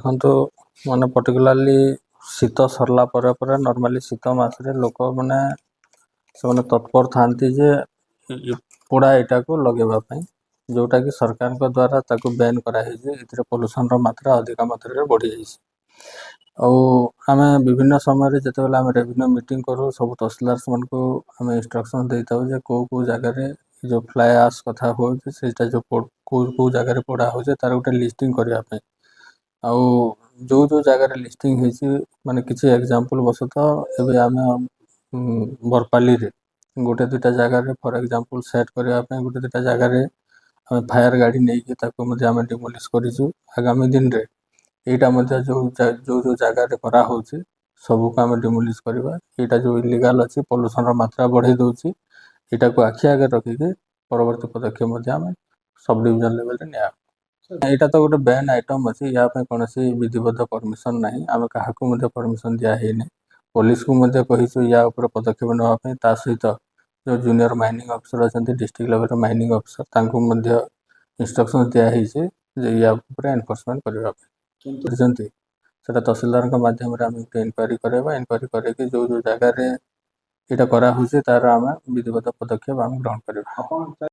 ଦେଖନ୍ତୁ ମାନେ ପର୍ଟିକୁଲାରଲି ଶୀତ ସରିଲା ପରେ ନର୍ମାଲି ଶୀତ ମାସରେ ଲୋକମାନେ ସେମାନେ ତତ୍ପର ଥାନ୍ତି ଯେ ପୋଡ଼ା ଏଇଟାକୁ ଲଗାଇବା ପାଇଁ, ଯେଉଁଟାକି ସରକାରଙ୍କ ଦ୍ୱାରା ତାକୁ ବ୍ୟାନ୍ କରାହେଇଛି। ଏଥିରେ ପଲ୍ୟୁସନ୍ର ମାତ୍ରା ଅଧିକ ମାତ୍ରାରେ ବଢ଼ିଯାଇଛି। ଆଉ ଆମେ ବିଭିନ୍ନ ସମୟରେ ଯେତେବେଳେ ଆମେ ରେଭିନ୍ୟୁ ମିଟିଂ କରୁ, ସବୁ ତହସିଲଦାରମାନଙ୍କୁ ଆମେ ଇନଷ୍ଟ୍ରକ୍ସନ୍ ଦେଇଥାଉ ଯେ କେଉଁ ଜାଗାରେ ଯେଉଁ ଫ୍ଲାଏ ଆଶ୍ କଥା ହେଉଛି ସେଇଟା କେଉଁ ଜାଗାରେ ପୋଡ଼ା ହେଉଛି ତା'ର ଗୋଟେ ଲିଷ୍ଟିଂ କରିବା ପାଇଁ। ଆଉ ଯେଉଁ ଜାଗାରେ ଲିଷ୍ଟିଂ ହେଇଛି, ମାନେ କିଛି ଏକ୍ଜାମ୍ପଲ୍ ବଶତଃ ଏବେ ଆମେ ବରପାଲିରେ ଗୋଟେ ଦୁଇଟା ଜାଗାରେ ଫର୍ ଏକ୍ଜାମ୍ପଲ୍ ସେଟ୍ କରିବା ପାଇଁ ଗୋଟେ ଦୁଇଟା ଜାଗାରେ ଆମେ ଫାୟାର୍ ଗାଡ଼ି ନେଇକି ତାକୁ ମଧ୍ୟ ଆମେ ଡିମୋଲିସ୍ କରିଛୁ। ଆଗାମୀ ଦିନରେ ଏଇଟା ମଧ୍ୟ ଯେଉଁ ଜାଗାରେ କରାହେଉଛି ସବୁକୁ ଆମେ ଡିମୋଲିସ୍ କରିବା। ଏଇଟା ଯେଉଁ ଇଲିଗାଲ୍ ଅଛି, ପଲ୍ୟୁସନ୍ର ମାତ୍ରା ବଢ଼େଇ ଦେଉଛି, ଏଇଟାକୁ ଆଖି ଆଗରେ ରଖିକି ପରବର୍ତ୍ତୀ ପଦକ୍ଷେପ ମଧ୍ୟ ଆମେ ସବ୍ ଡିଭିଜନ୍ ଲେଭେଲ୍ରେ ନିଆହେବ। ଏଇଟା ତ ଗୋଟେ ବ୍ୟାନ୍ ଆଇଟମ୍ ଅଛି, ୟା ପାଇଁ କୌଣସି ବିଧିବଦ୍ଧ ପରମିସନ୍ ନାହିଁ। ଆମେ କାହାକୁ ମଧ୍ୟ ପରମିସନ୍ ଦିଆ ହେଇନି। ପୋଲିସକୁ ମଧ୍ୟ କହିଛୁ ୟା ଉପରେ ପଦକ୍ଷେପ ନେବା ପାଇଁ। ତା ସହିତ ଯେଉଁ ଜୁନିୟର ମାଇନିଂ ଅଫିସର ଅଛନ୍ତି, ଡିଷ୍ଟ୍ରିକ୍ଟ ଲେଭେଲ୍ର ମାଇନିଂ ଅଫିସର, ତାଙ୍କୁ ମଧ୍ୟ ଇନଷ୍ଟ୍ରକ୍ସନ୍ ଦିଆହେଇଛି ଯେ ୟା ଉପରେ ଏନଫୋର୍ସମେଣ୍ଟ କରିବା ପାଇଁ। କିନ୍ତୁ ସେଟା ତହସିଲଦାରଙ୍କ ମାଧ୍ୟମରେ ଆମେ ଇନକ୍ୱାରି କରାଇବା। ଇନକ୍ୱାରି କରିକି ଯେଉଁ ଜାଗାରେ ଏଇଟା କରାହେଉଛି ତା'ର ଆମେ ବିଧିବଦ୍ଧ ପଦକ୍ଷେପ ଆମେ ଗ୍ରହଣ କରିବା।